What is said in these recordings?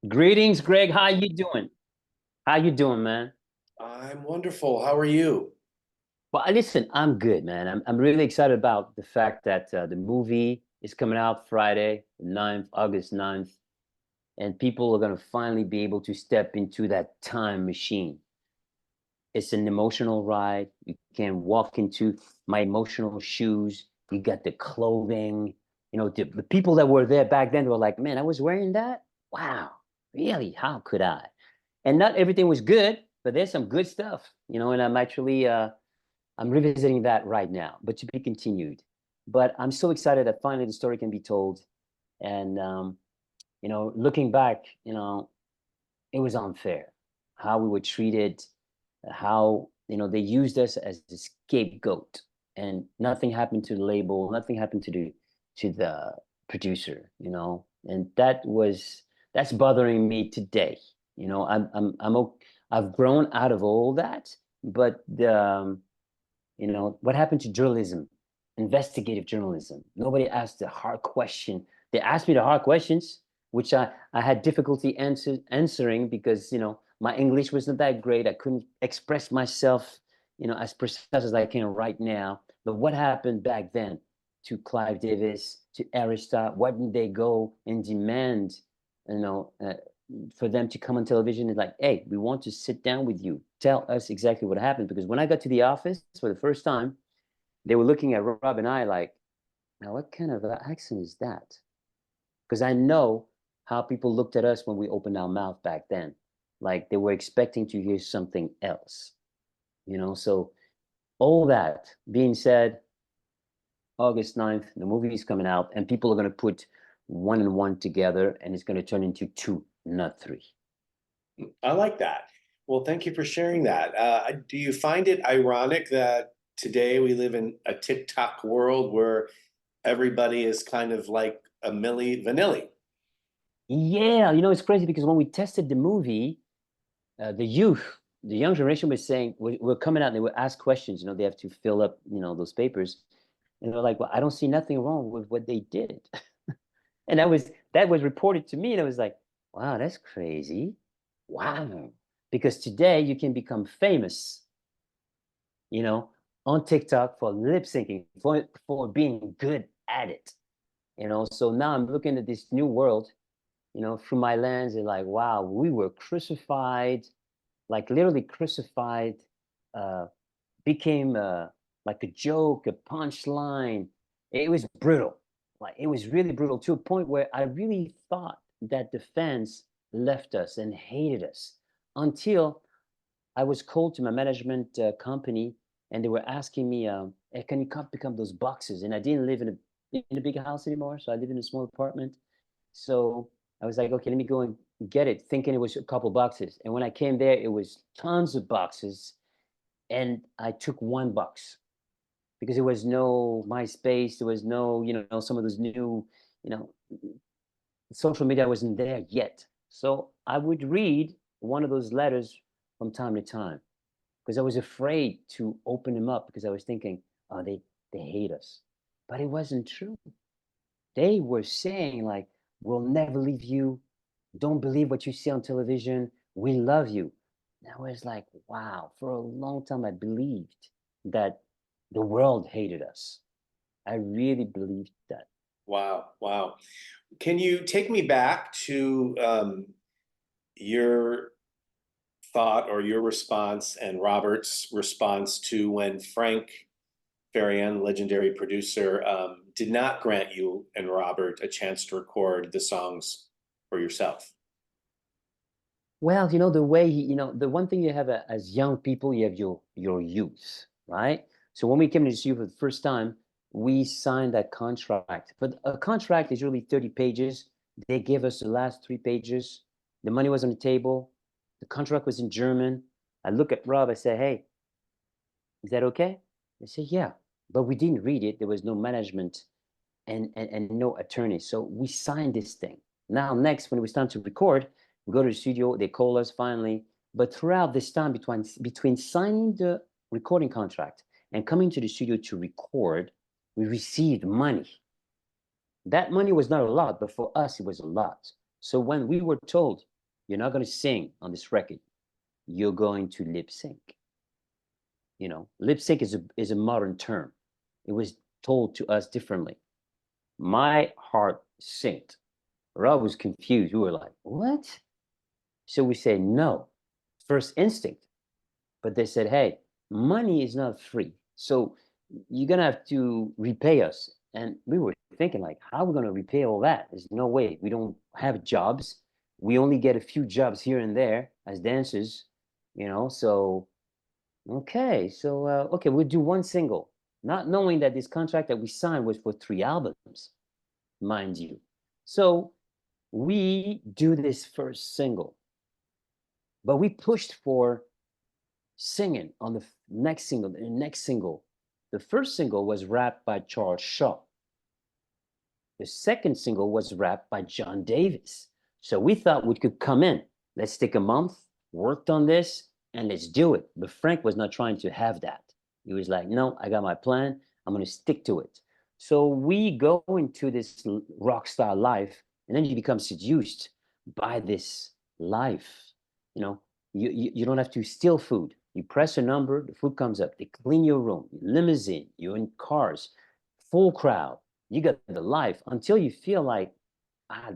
Greetings, Greg. How you doing? How you doing, man? I'm wonderful. How are you? Well, listen, I'm good, man. I'm really excited about the fact that the movie is coming out Friday, the 9th, August 9th, and people are going to finally be able to step into that time machine. It's an emotional ride. You can walk into my emotional shoes. You got the clothing. The people that were there back then were like, man, I was wearing that? Wow, really? How could I? And not everything was good, but there's some good stuff, and I'm revisiting that right now, but to be continued. But I'm so excited that finally the story can be told. And looking back, it was unfair how we were treated, how they used us as the scapegoat, and nothing happened to the label, nothing happened to the producer, and that's bothering me today. I've grown out of all that, but what happened to journalism, investigative journalism? Nobody asked the hard question. They asked me the hard questions, which I had difficulty answering because, my English wasn't that great. I couldn't express myself, as precise as I can right now. But what happened back then to Clive Davis, to Aristotle? Why didn't they go and demand, you know, uh, for them to come on television and like, hey, we want to sit down with you. Tell us exactly what happened. Because when I got to the office for the first time, they were looking at Rob and I like, now what kind of accent is that? Because I know how people looked at us when we opened our mouth back then. Like they were expecting to hear something else, So all that being said, August 9th, the movie is coming out, and people are going to put one and one together, and it's going to turn into two, not three. I like that. Well, thank you for sharing that. Do you find it ironic that today we live in a TikTok world where everybody is kind of like a Milli Vanilli? Yeah, it's crazy because when we tested the movie, the youth, the young generation was saying we're coming out and they would ask questions. They have to fill up, those papers, and they're like, "Well, I don't see nothing wrong with what they did," and that was reported to me, and I was like, "Wow, that's crazy." Wow, because today you can become famous, you know, on TikTok for lip syncing, for being good at it, So now I'm looking at this new world, through my lens, and like, wow, we were crucified, like literally crucified, uh, became like a joke, a punchline. It was brutal. Like it was really brutal to a point where I really thought that the fans left us and hated us until I was called to my management company, and they were asking me, hey, can you come pick up those boxes? And I didn't live in a big house anymore, so I live in a small apartment. So I was like, okay, let me go and get it, thinking it was a couple boxes. And when I came there, it was tons of boxes, and I took one box because there was no MySpace, there was no, some of those new, you know, social media wasn't there yet. So I would read one of those letters from time to time because I was afraid to open them up because I was thinking, oh, they hate us. But it wasn't true. They were saying like, we'll never leave you. Don't believe what you see on television. We love you. And I was like, wow, for a long time I believed that the world hated us. I really believed that. Wow, wow. Can you take me back to your thought or your response and Robert's response to when Frank Farian, legendary producer, did not grant you and Robert a chance to record the songs for yourself? Well, the way the one thing you have as young people, you have your youth, right? So when we came to see you for the first time, we signed that contract. But a contract is really 30 pages. They gave us the last 3 pages. The money was on the table. The contract was in German. I look at Rob, I say, hey, is that okay? They say, yeah. But we didn't read it. There was no management and no attorney. So we signed this thing. Now, next, when it was time to record, we go to the studio, they call us finally. But throughout this time between signing the recording contract and coming to the studio to record, we received money. That money was not a lot, but for us, it was a lot. So when we were told, You're not going to sing on this record. You're going to lip sync. Lip sync is a modern term. It was told to us differently. My heart synced. Rob was confused. We were like, what? So we said, no, first instinct. But they said, hey, money is not free. So you're going to have to repay us. And we were thinking, like, how are we going to repay all that? There's no way. We don't have jobs. We only get a few jobs here and there as dancers, So, okay. So, okay, we'll do one single, not knowing that this contract that we signed was for 3 albums, mind you. So we do this first single, but we pushed for singing on the next single, the next single. The first single was rapped by Charles Shaw. The second single was rapped by John Davis. So we thought we could come in. Let's take a month, worked on this, and let's do it. But Frank was not trying to have that. He was like, no, I got my plan. I'm going to stick to it. So we go into this rock star life, and then you become seduced by this life. You don't have to steal food. You press a number, the food comes up. They clean your room, limousine, you're in cars, full crowd. You got the life until you feel like,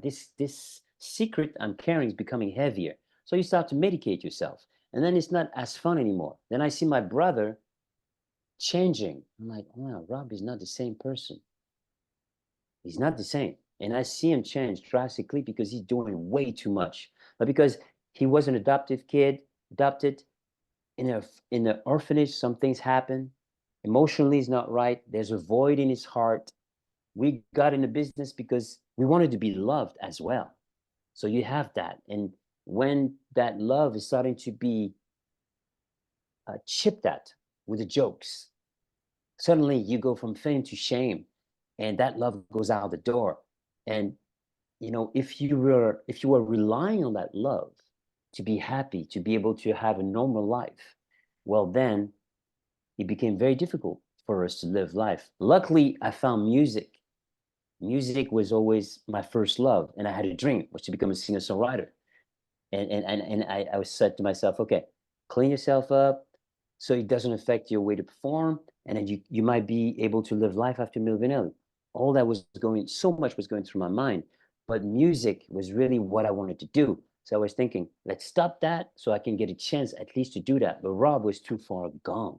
this secret I'm carrying is becoming heavier. So you start to medicate yourself. And then it's not as fun anymore. Then I see my brother changing. I'm like, wow, Rob is not the same person. He's not the same. And I see him change drastically because he's doing way too much. But because he was an adopted in an orphanage, some things happen. Emotionally, he's not right. There's a void in his heart. We got in the business because we wanted to be loved as well. So you have that. And when that love is starting to be chipped at with the jokes, suddenly you go from fame to shame, and that love goes out the door. And if you were relying on that love to be happy, to be able to have a normal life, well, then it became very difficult for us to live life. Luckily, I found music. Music was always my first love, and I had a dream was to become a singer-songwriter. And I was said to myself, okay, clean yourself up so it doesn't affect your way to perform, and then you might be able to live life after Milli Vanilli. All that was so much was going through my mind, but music was really what I wanted to do. So I was thinking, let's stop that so I can get a chance at least to do that. But Rob was too far gone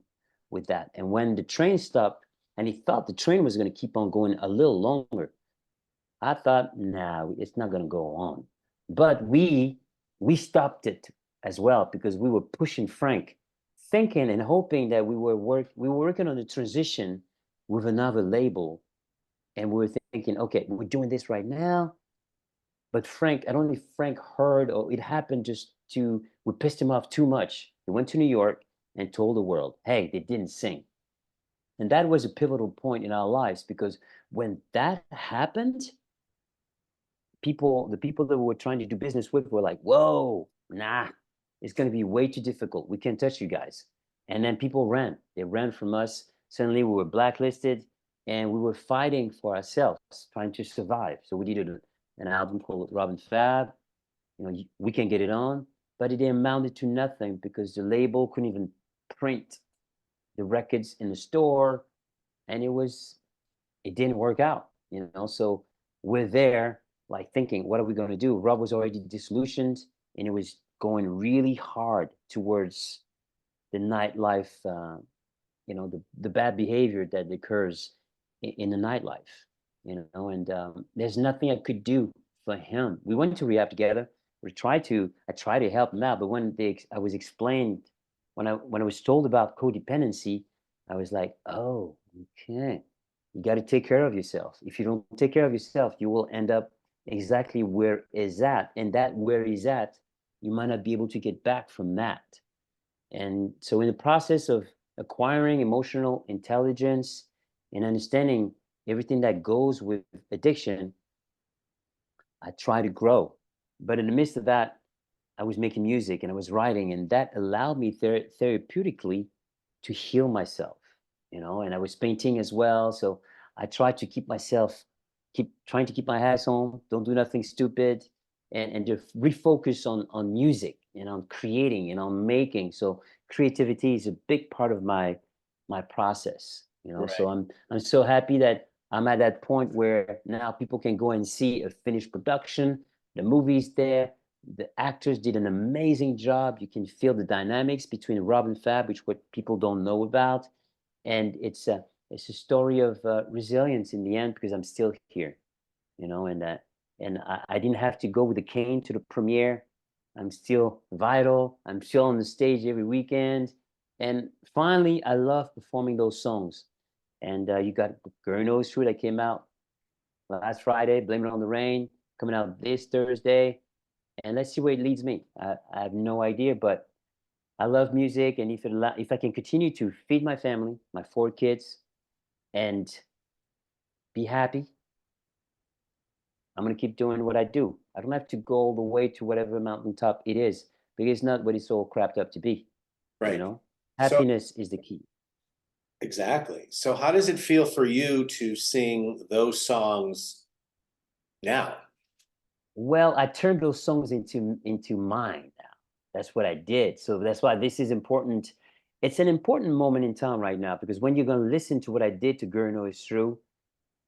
with that. And when the train stopped, and he thought the train was going to keep on going a little longer, I thought, nah, it's not going to go on. But we stopped it as well because we were pushing Frank, thinking and hoping that we were working on the transition with another label, and we were thinking, okay, we're doing this right now. But Frank, I don't know if Frank heard or it happened we pissed him off too much. He went to New York and told the world, hey, they didn't sing. And that was a pivotal point in our lives because when that happened, the people that we were trying to do business with were like, whoa, nah, it's going to be way too difficult. We can't touch you guys. And then people ran. They ran from us. Suddenly we were blacklisted and we were fighting for ourselves, trying to survive. So we did an album called Rob and Fab. We can get it on, but it amounted to nothing because the label couldn't even print the records in the store. And it didn't work out, So we're there like thinking, what are we going to do? Rob was already disillusioned, and it was going really hard towards the nightlife, the bad behavior that occurs in the nightlife, and there's nothing I could do for him. We went to rehab together. I tried to help him out, but when I was explained, when I was told about codependency, I was like, oh, okay. You got to take care of yourself. If you don't take care of yourself, you will end up exactly where is at. And that where is at, you might not be able to get back from that. And so in the process of acquiring emotional intelligence and understanding everything that goes with addiction, I try to grow. But in the midst of that, I was making music and I was writing, and that allowed me therapeutically to heal myself, and I was painting as well. So I tried to keep trying to keep my hats on, don't do nothing stupid, and to refocus on music and on creating and on making. So creativity is a big part of my process, you know. Right. So I'm so happy that I'm at that point where now people can go and see a finished production. The movie's there. The actors did an amazing job. You can feel the dynamics between Rob and Fab, which what people don't know about, and it's a story of resilience in the end because I'm still here, you know, and I didn't have to go with a cane to the premiere. I'm still vital. I'm still on the stage every weekend, and finally, I love performing those songs. And you got Girl Knows True that came out last Friday, Blame It on the Rain, coming out this Thursday, and let's see where it leads me. I have no idea, but I love music, and if I can continue to feed my family, my 4 kids, and be happy, I'm gonna keep doing what I do. I don't have to go all the way to whatever mountaintop it is, because it's not what it's all crapped up to be. You Right. know, So happiness is the key. exactly. So how does it feel for you to sing those songs now? Well, I turned those songs into mine now. That's what I did. So that's why this is important. It's an important moment in time right now, because when you're gonna listen to what I did to Girl Know It's True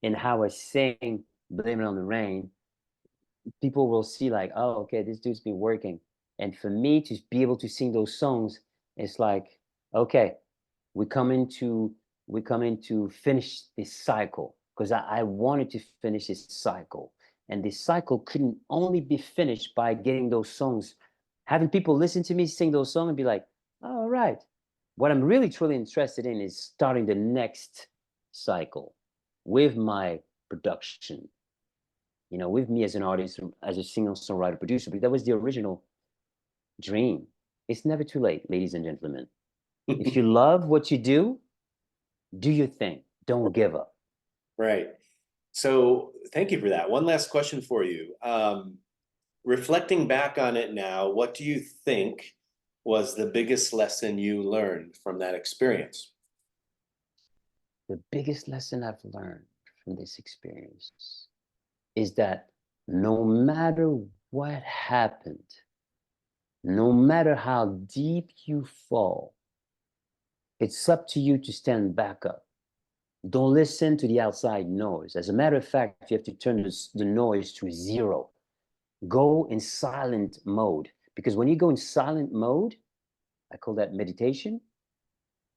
and how I sing Blame It on the Rain, people will see like, oh, okay, this dude's been working. And for me to be able to sing those songs, it's like, okay, we come into we come in to finish this cycle, because I wanted to finish this cycle. And this cycle couldn't only be finished by getting those songs, having people listen to me sing those songs and be like, oh, all right. What I'm really truly interested in is starting the next cycle with my production, you know, with me as an artist, as a single songwriter producer. But that was the original dream. It's never too late, ladies and gentlemen. If you love what you do your thing. Don't give up. Right. So thank you for that. One last question for you. Reflecting back on it now, what do you think was the biggest lesson you learned from that experience? The biggest lesson I've learned from this experience is that no matter what happened, no matter how deep you fall, it's up to you to stand back up. Don't listen to the outside noise. As a matter of fact, you have to turn the noise to zero. Go in silent mode, because when you go in silent mode, I call that meditation,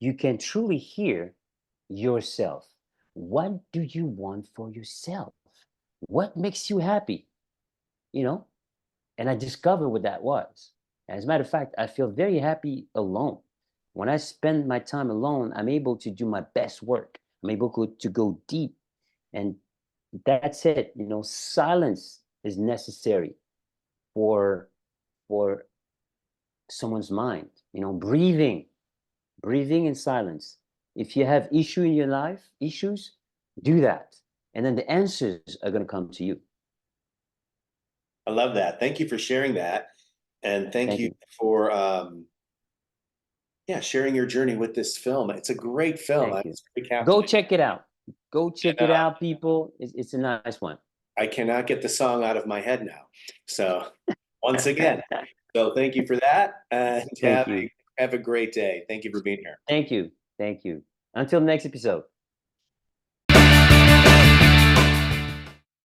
you can truly hear yourself. What do you want for yourself? What makes you happy? You know, and I discovered what that was. As a matter of fact, I feel very happy alone. When I spend my time alone, I'm able to do my best work. I'm able to go deep. And that's it. You know, silence is necessary for for someone's mind. You know, breathing in silence. If you have issues, do that. And then the answers are going to come to you. I love that. Thank you for sharing that. And thank Thank you you. for yeah, sharing your journey with this film. It's a great film. Thank you. It's very Go captivating. check it out. Go check And it out, people. It's a nice one. I cannot get the song out of my head now. So once again, so thank you for that. And Thank you. have a great day. Thank you for being here. Thank you. Thank you. Until next episode.